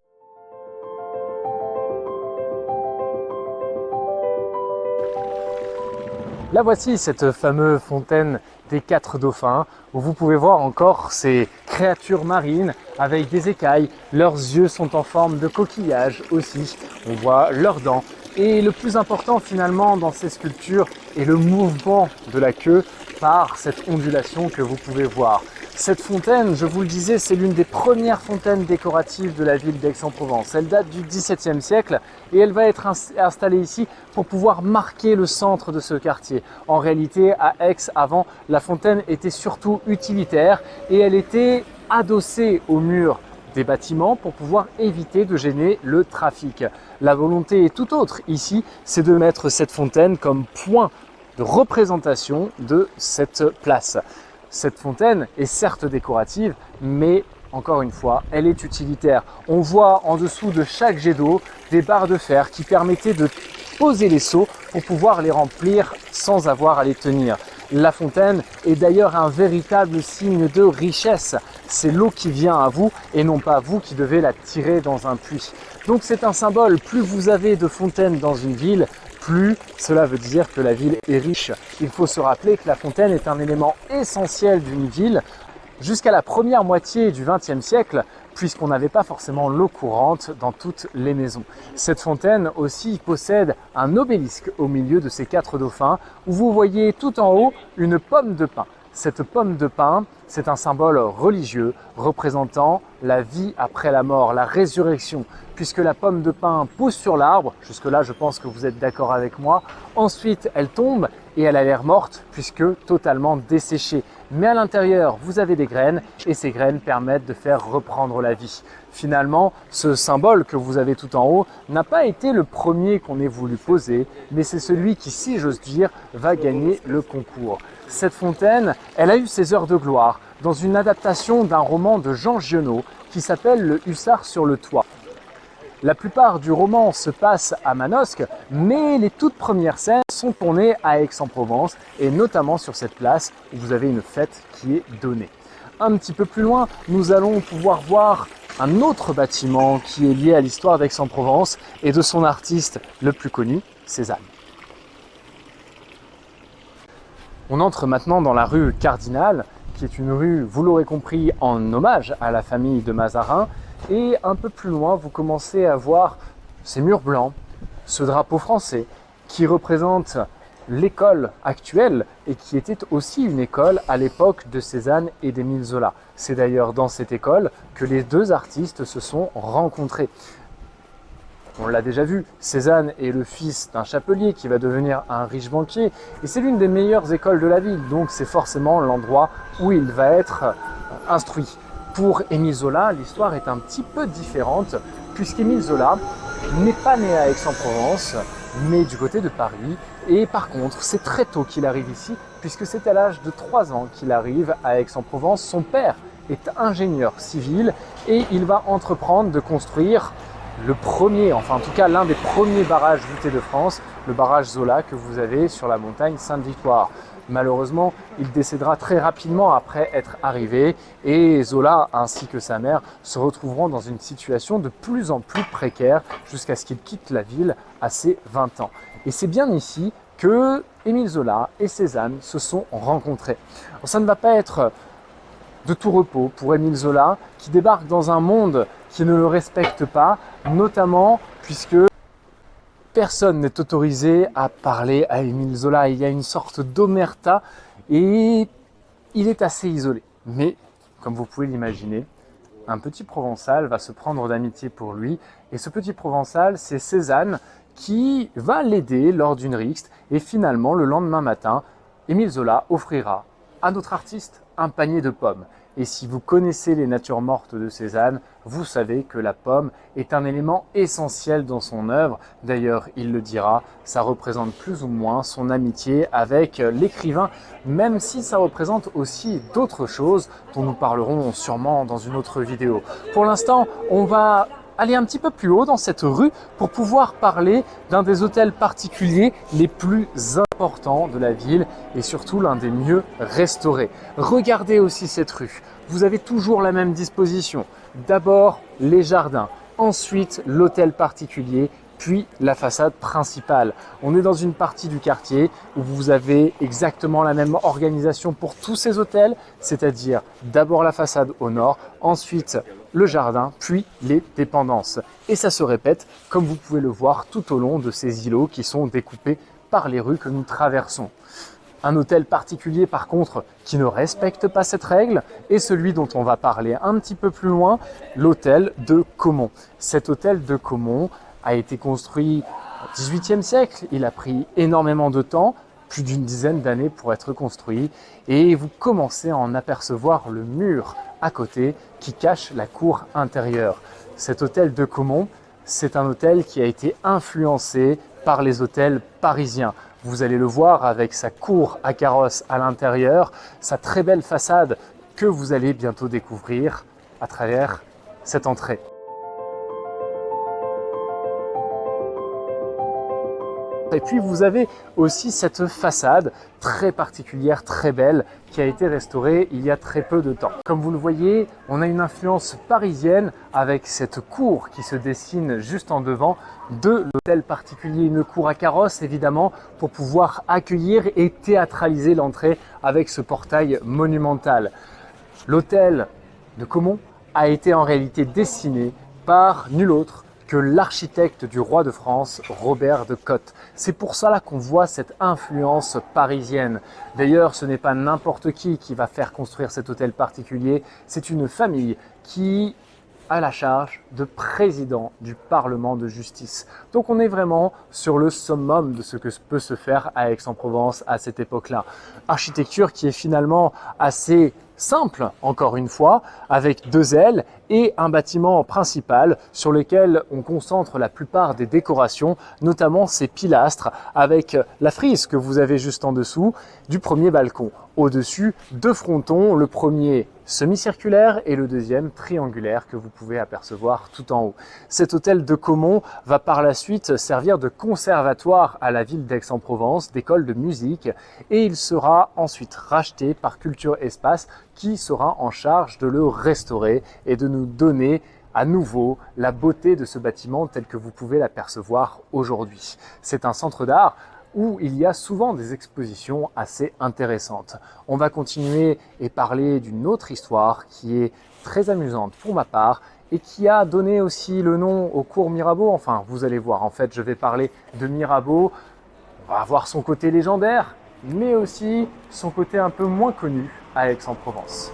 La voici, cette fameuse fontaine des 4 Dauphins, où vous pouvez voir encore ces créatures marines avec des écailles. Leurs yeux sont en forme de coquillage aussi. On voit leurs dents. Et le plus important finalement dans ces sculptures est le mouvement de la queue par cette ondulation que vous pouvez voir. Cette fontaine, je vous le disais, c'est l'une des premières fontaines décoratives de la ville d'Aix-en-Provence. Elle date du XVIIe siècle et elle va être installée ici pour pouvoir marquer le centre de ce quartier. En réalité, à Aix, avant, la fontaine était surtout utilitaire et elle était adossée au mur des bâtiments pour pouvoir éviter de gêner le trafic. La volonté est tout autre ici, c'est de mettre cette fontaine comme point de représentation de cette place. Cette fontaine est certes décorative, mais encore une fois, elle est utilitaire. On voit en dessous de chaque jet d'eau des barres de fer qui permettaient de poser les seaux pour pouvoir les remplir sans avoir à les tenir. La fontaine est d'ailleurs un véritable signe de richesse. C'est l'eau qui vient à vous et non pas vous qui devez la tirer dans un puits. Donc c'est un symbole, plus vous avez de fontaines dans une ville, plus cela veut dire que la ville est riche. Il faut se rappeler que la fontaine est un élément essentiel d'une ville jusqu'à la première moitié du XXe siècle, puisqu'on n'avait pas forcément l'eau courante dans toutes les maisons. Cette fontaine aussi possède un obélisque au milieu de ces 4 dauphins, où vous voyez tout en haut une pomme de pin. Cette pomme de pin, c'est un symbole religieux représentant la vie après la mort, la résurrection, puisque la pomme de pin pousse sur l'arbre, jusque-là je pense que vous êtes d'accord avec moi, ensuite elle tombe et elle a l'air morte puisque totalement desséchée. Mais à l'intérieur, vous avez des graines et ces graines permettent de faire reprendre la vie. Finalement, ce symbole que vous avez tout en haut n'a pas été le premier qu'on ait voulu poser, mais c'est celui qui, si j'ose dire, va gagner le concours. Cette fontaine, elle a eu ses heures de gloire dans une adaptation d'un roman de Jean Giono qui s'appelle Le Hussard sur le toit. La plupart du roman se passe à Manosque, mais les toutes premières scènes sont tournées à Aix-en-Provence et notamment sur cette place où vous avez une fête qui est donnée. Un petit peu plus loin, nous allons pouvoir voir un autre bâtiment qui est lié à l'histoire d'Aix-en-Provence et de son artiste le plus connu, Cézanne. On entre maintenant dans la rue Cardinal, qui est une rue, vous l'aurez compris, en hommage à la famille de Mazarin. Et un peu plus loin, vous commencez à voir ces murs blancs, ce drapeau français qui représente l'école actuelle et qui était aussi une école à l'époque de Cézanne et d'Émile Zola. C'est d'ailleurs dans cette école que les deux artistes se sont rencontrés. On l'a déjà vu, Cézanne est le fils d'un chapelier qui va devenir un riche banquier et c'est l'une des meilleures écoles de la ville, donc c'est forcément l'endroit où il va être instruit. Pour Émile Zola, l'histoire est un petit peu différente puisqu'Émile Zola n'est pas né à Aix-en-Provence, mais du côté de Paris. Et par contre, c'est très tôt qu'il arrive ici puisque c'est à l'âge de 3 ans qu'il arrive à Aix-en-Provence. Son père est ingénieur civil et il va entreprendre de construire le premier, enfin en tout cas l'un des premiers barrages voûtés de France, le barrage Zola que vous avez sur la montagne Sainte-Victoire. Malheureusement, il décédera très rapidement après être arrivé et Zola ainsi que sa mère se retrouveront dans une situation de plus en plus précaire jusqu'à ce qu'il quitte la ville à ses 20 ans. Et c'est bien ici que Émile Zola et Cézanne se sont rencontrés. Alors, ça ne va pas être de tout repos pour Émile Zola qui débarque dans un monde qui ne le respecte pas, notamment puisque personne n'est autorisé à parler à Émile Zola. Il y a une sorte d'omerta et il est assez isolé. Mais, comme vous pouvez l'imaginer, un petit Provençal va se prendre d'amitié pour lui. Et ce petit Provençal, c'est Cézanne qui va l'aider lors d'une rixe. Et finalement, le lendemain matin, Émile Zola offrira à notre artiste un panier de pommes. Et si vous connaissez les natures mortes de Cézanne, vous savez que la pomme est un élément essentiel dans son œuvre. D'ailleurs, il le dira, ça représente plus ou moins son amitié avec l'écrivain, même si ça représente aussi d'autres choses dont nous parlerons sûrement dans une autre vidéo. Pour l'instant, on va aller un petit peu plus haut dans cette rue pour pouvoir parler d'un des hôtels particuliers les plus importants de la ville et surtout l'un des mieux restaurés. Regardez aussi cette rue. Vous avez toujours la même disposition. D'abord les jardins, ensuite l'hôtel particulier, puis la façade principale. On est dans une partie du quartier où vous avez exactement la même organisation pour tous ces hôtels, c'est-à-dire d'abord la façade au nord, ensuite le jardin, puis les dépendances. Et ça se répète, comme vous pouvez le voir, tout au long de ces îlots qui sont découpés par les rues que nous traversons. Un hôtel particulier par contre qui ne respecte pas cette règle est celui dont on va parler un petit peu plus loin, l'hôtel de Caumont. Cet hôtel de Caumont a été construit au XVIIIe siècle, il a pris énormément de temps, plus d'une dizaine d'années pour être construit et vous commencez à en apercevoir le mur à côté qui cache la cour intérieure. Cet hôtel de Caumont, c'est un hôtel qui a été influencé par les hôtels parisiens. Vous allez le voir avec sa cour à carrosses à l'intérieur, sa très belle façade que vous allez bientôt découvrir à travers cette entrée. Et puis vous avez aussi cette façade très particulière, très belle, qui a été restaurée il y a très peu de temps. Comme vous le voyez, on a une influence parisienne avec cette cour qui se dessine juste en devant de l'hôtel particulier. Une cour à carrosses évidemment pour pouvoir accueillir et théâtraliser l'entrée avec ce portail monumental. L'hôtel de Caumont a été en réalité dessiné par nul autre que l'architecte du roi de France, Robert de Cotte. C'est pour cela qu'on voit cette influence parisienne. D'ailleurs, ce n'est pas n'importe qui va faire construire cet hôtel particulier, c'est une famille qui a la charge de président du Parlement de justice. Donc on est vraiment sur le summum de ce que peut se faire à Aix-en-Provence à cette époque-là. Architecture qui est finalement assez simple, encore une fois, avec 2 ailes et un bâtiment principal sur lequel on concentre la plupart des décorations, notamment ces pilastres avec la frise que vous avez juste en dessous du premier balcon. Au-dessus, 2 frontons, le premier semi-circulaire et le deuxième triangulaire que vous pouvez apercevoir tout en haut. Cet hôtel de Caumont va par la suite servir de conservatoire à la ville d'Aix-en-Provence, d'école de musique, et il sera ensuite racheté par Culture Espace qui sera en charge de le restaurer et de nous donner à nouveau la beauté de ce bâtiment tel que vous pouvez l'apercevoir aujourd'hui. C'est un centre d'art où il y a souvent des expositions assez intéressantes. On va continuer et parler d'une autre histoire qui est très amusante pour ma part et qui a donné aussi le nom au cours Mirabeau. Enfin, vous allez voir, en fait, je vais parler de Mirabeau. On va avoir son côté légendaire, mais aussi son côté un peu moins connu à Aix-en-Provence.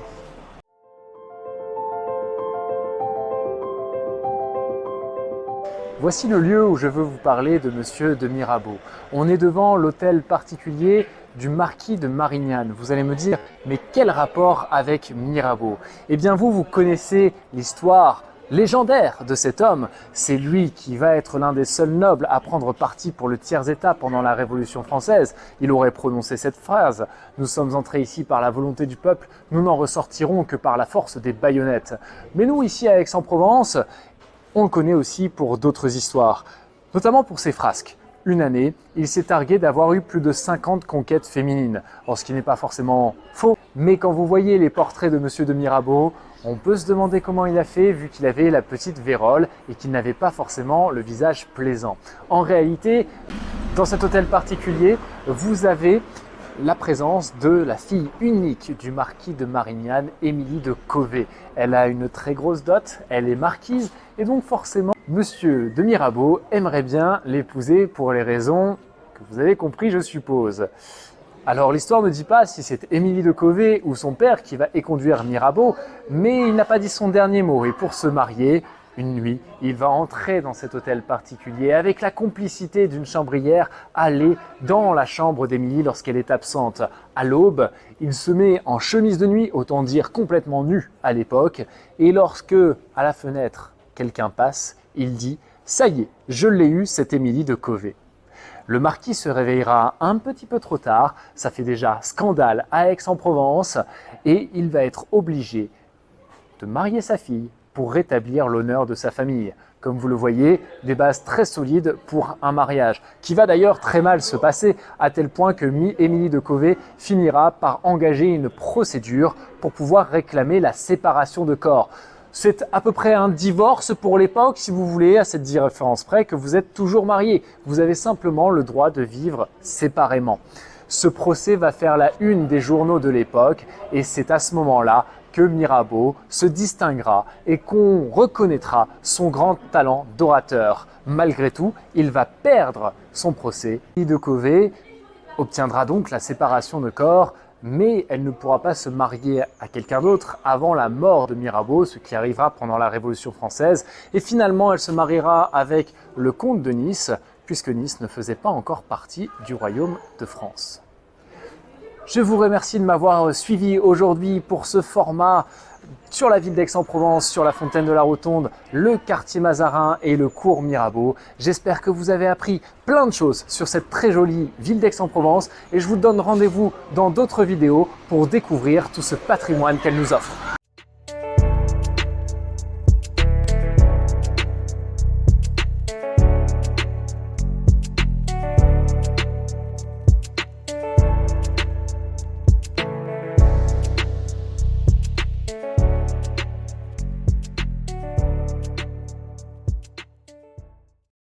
Voici le lieu où je veux vous parler de Monsieur de Mirabeau. On est devant l'hôtel particulier du marquis de Marignane. Vous allez me dire, mais quel rapport avec Mirabeau? Eh bien vous connaissez l'histoire légendaire de cet homme. C'est lui qui va être l'un des seuls nobles à prendre parti pour le tiers-état pendant la Révolution française. Il aurait prononcé cette phrase: « Nous sommes entrés ici par la volonté du peuple, nous n'en ressortirons que par la force des baïonnettes. » Mais nous, ici à Aix-en-Provence, on le connaît aussi pour d'autres histoires, notamment pour ses frasques. Une année, il s'est targué d'avoir eu plus de 50 conquêtes féminines, ce qui n'est pas forcément faux. Mais quand vous voyez les portraits de Monsieur de Mirabeau, on peut se demander comment il a fait vu qu'il avait la petite vérole et qu'il n'avait pas forcément le visage plaisant. En réalité, dans cet hôtel particulier, vous avez la présence de la fille unique du marquis de Marignane, Émilie de Cauvet. Elle a une très grosse dot, elle est marquise et donc forcément Monsieur de Mirabeau aimerait bien l'épouser pour les raisons que vous avez compris, je suppose. Alors l'histoire ne dit pas si c'est Émilie de Cauvet ou son père qui va éconduire Mirabeau, mais il n'a pas dit son dernier mot et pour se marier, une nuit, il va entrer dans cet hôtel particulier avec la complicité d'une chambrière, aller dans la chambre d'Émilie lorsqu'elle est absente. À l'aube, il se met en chemise de nuit, autant dire complètement nu à l'époque, et lorsque, à la fenêtre, quelqu'un passe, il dit « Ça y est, je l'ai eu, cette Émilie de Cauvet ». Le marquis se réveillera un petit peu trop tard, ça fait déjà scandale à Aix-en-Provence, et il va être obligé de marier sa fille pour rétablir l'honneur de sa famille. Comme vous le voyez, des bases très solides pour un mariage, qui va d'ailleurs très mal se passer, à tel point que Émilie de Cauvet finira par engager une procédure pour pouvoir réclamer la séparation de corps. C'est à peu près un divorce pour l'époque, si vous voulez, à cette différence près que vous êtes toujours marié. Vous avez simplement le droit de vivre séparément. Ce procès va faire la une des journaux de l'époque et c'est à ce moment-là que Mirabeau se distinguera et qu'on reconnaîtra son grand talent d'orateur. Malgré tout, il va perdre son procès. Émilie de Cauvet obtiendra donc la séparation de corps, mais elle ne pourra pas se marier à quelqu'un d'autre avant la mort de Mirabeau, ce qui arrivera pendant la Révolution française. Et finalement, elle se mariera avec le comte de Nice, puisque Nice ne faisait pas encore partie du royaume de France. Je vous remercie de m'avoir suivi aujourd'hui pour ce format sur la ville d'Aix-en-Provence, sur la fontaine de la Rotonde, le quartier Mazarin et le cours Mirabeau. J'espère que vous avez appris plein de choses sur cette très jolie ville d'Aix-en-Provence et je vous donne rendez-vous dans d'autres vidéos pour découvrir tout ce patrimoine qu'elle nous offre.